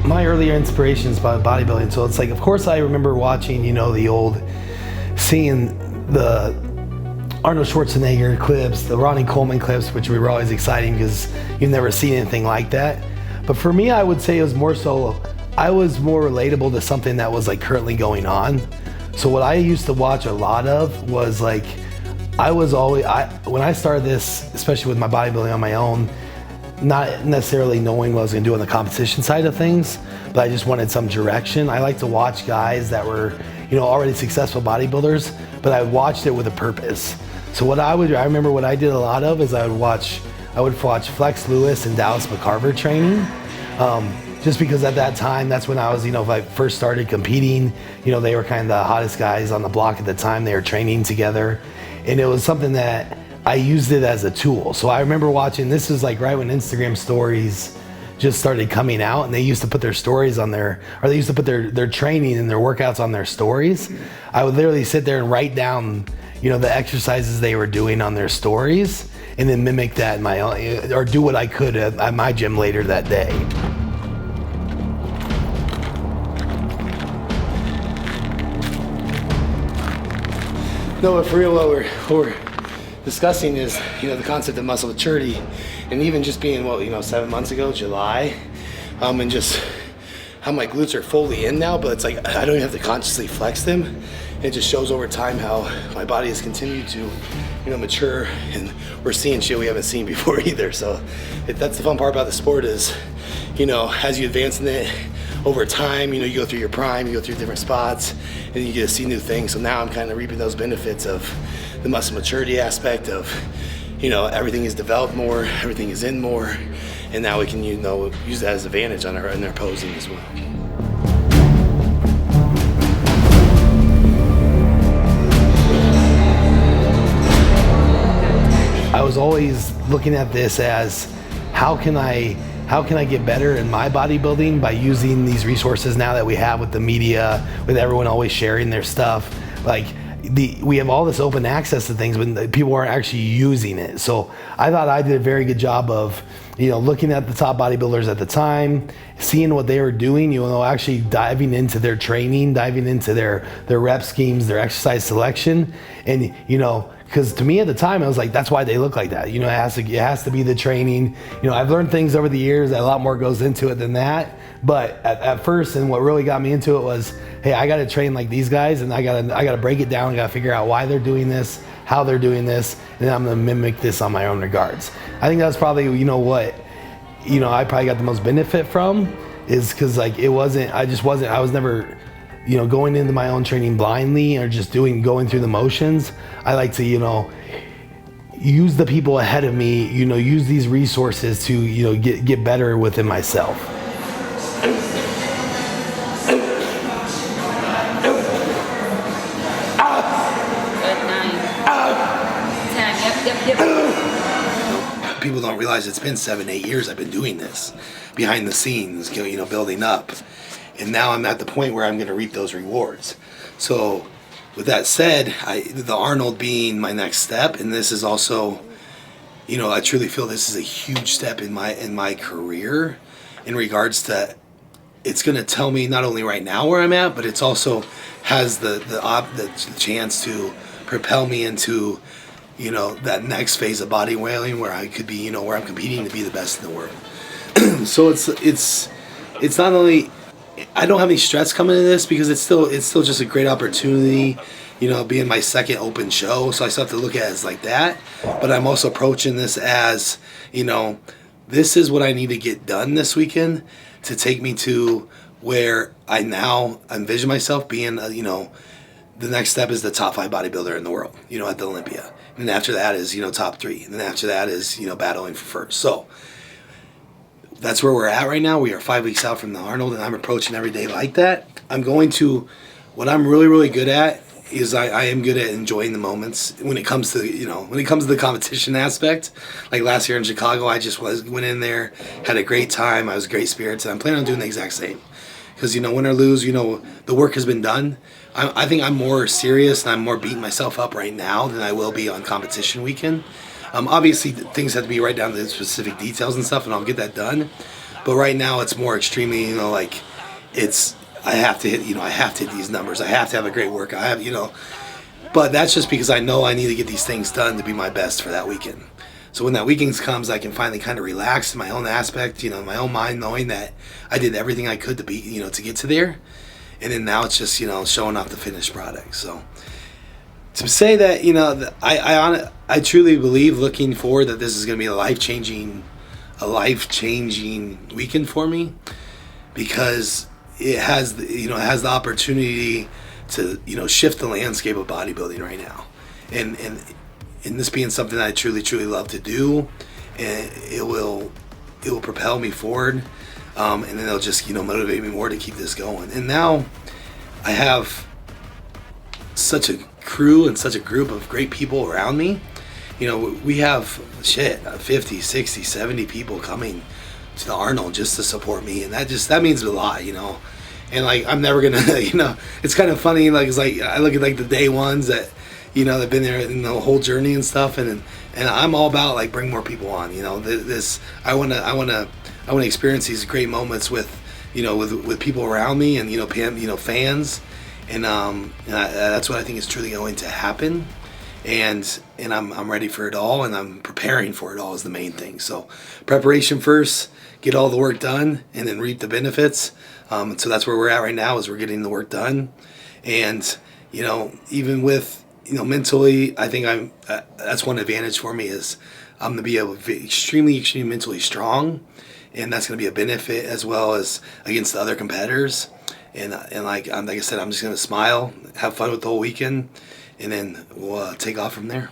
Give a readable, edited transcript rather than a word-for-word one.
my earlier inspirations by bodybuilding. So it's like, of course, I remember watching, seeing the Arnold Schwarzenegger clips, the Ronnie Coleman clips, which were always exciting because you've never seen anything like that. But for me, I would say it was more so, I was more relatable to something that was like currently going on. So what I used to watch a lot of was like, when I started this, especially with my bodybuilding on my own, not necessarily knowing what I was gonna do on the competition side of things, but I just wanted some direction. I like to watch guys that were, already successful bodybuilders, but I watched it with a purpose. So I remember what I did a lot of is I would watch Flex Lewis and Dallas McCarver training. Just because at that time, that's when I was, if I first started competing, they were kind of the hottest guys on the block at the time. They were training together. And it was something that I used it as a tool. So I remember watching, this is like right when Instagram stories just started coming out, and they used to put their stories on there, or they used to put their training and their workouts on their stories. I would literally sit there and write down, the exercises they were doing on their stories, and then mimic that in my own, or do what I could at my gym later that day. No, but for real, what we're discussing is, the concept of muscle maturity, and even just being, 7 months ago, July, and just how my glutes are fully in now, but it's like I don't even have to consciously flex them. It just shows over time how my body has continued to, mature, and we're seeing shit we haven't seen before either. So that's the fun part about the sport is, as you advance in it over time, you go through your prime, you go through different spots, and you get to see new things. So now I'm kind of reaping those benefits of the muscle maturity aspect of, everything is developed more, everything is in more, and now we can, use that as advantage in our posing as well. I was always looking at this as how can I get better in my bodybuilding by using these resources now that we have with the media, with everyone always sharing their stuff. Like we have all this open access to things, but people aren't actually using it. So I thought I did a very good job of, looking at the top bodybuilders at the time, seeing what they were doing, actually diving into their training, diving into their rep schemes, their exercise selection, and because to me at the time I was like, that's why they look like that. It has to be the training. I've learned things over the years that a lot more goes into it than that. But at first, and what really got me into it was, hey, I got to train like these guys, and I got to break it down. I got to figure out why they're doing this, how they're doing this, and then I'm gonna mimic this on my own regards. I think that's probably what I probably got the most benefit from, is because I was never going into my own training blindly or just going through the motions. I like to use the people ahead of me, use these resources to get better within myself. People don't realize it's been 7-8 years I've been doing this behind the scenes, building up. And now I'm at the point where I'm going to reap those rewards. So with that said, the Arnold being my next step, and this is also, I truly feel this is a huge step in my career in regards to, it's going to tell me not only right now where I'm at, but it's also has the chance to propel me into, that next phase of bodybuilding where I could be, where I'm competing to be the best in the world. So it's not only, I don't have any stress coming into this because it's still just a great opportunity, being my second open show. So I still have to look at it as like that. But I'm also approaching this as, this is what I need to get done this weekend to take me to where I now envision myself being, the next step is the top 5 bodybuilder in the world, at the Olympia. And then after that is, top 3. And then after that is, battling for first. So that's where we're at right now. We are 5 weeks out from the Arnold, and I'm approaching every day like that. What I'm really, really good at is I am good at enjoying the moments when it comes to, the competition aspect. Like last year in Chicago, I just went in there, had a great time. I was great spirits, and I'm planning on doing the exact same. Because, win or lose, the work has been done. I think I'm more serious and I'm more beating myself up right now than I will be on competition weekend. Obviously, things have to be right down to the specific details and stuff, and I'll get that done. But right now it's more extremely, like it's, I have to hit, I have to hit these numbers. I have to have a great workout. I have, but that's just because I know I need to get these things done to be my best for that weekend. So when that weekend comes, I can finally kind of relax in my own aspect, my own mind, knowing that I did everything I could to be, to get to there. And then now it's just, showing off the finished product. So to say that, I truly believe, looking forward, that this is going to be a life-changing weekend for me, because it has the opportunity to, shift the landscape of bodybuilding right now. And this being something that I truly, truly love to do, and it will propel me forward, and then it'll just, motivate me more to keep this going. And now I have such a crew and such a group of great people around me. We have 50, 60, 70 people coming to the Arnold just to support me, and that means a lot, And like, I'm never gonna, it's kind of funny. Like, it's like I look at like the day ones that, they've been there in the whole journey and stuff, and I'm all about like bring more people on. This I wanna experience these great moments with, with people around me, and fans, and that's what I think is truly going to happen. And I'm ready for it all, and I'm preparing for it all is the main thing. So preparation first, get all the work done, and then reap the benefits. So that's where we're at right now, is we're getting the work done. And even with mentally, I think that's one advantage for me, is I'm gonna be able to be extremely mentally strong, and that's gonna be a benefit as well as against the other competitors. And like I said, I'm just gonna smile, have fun with the whole weekend, and then we'll take off from there.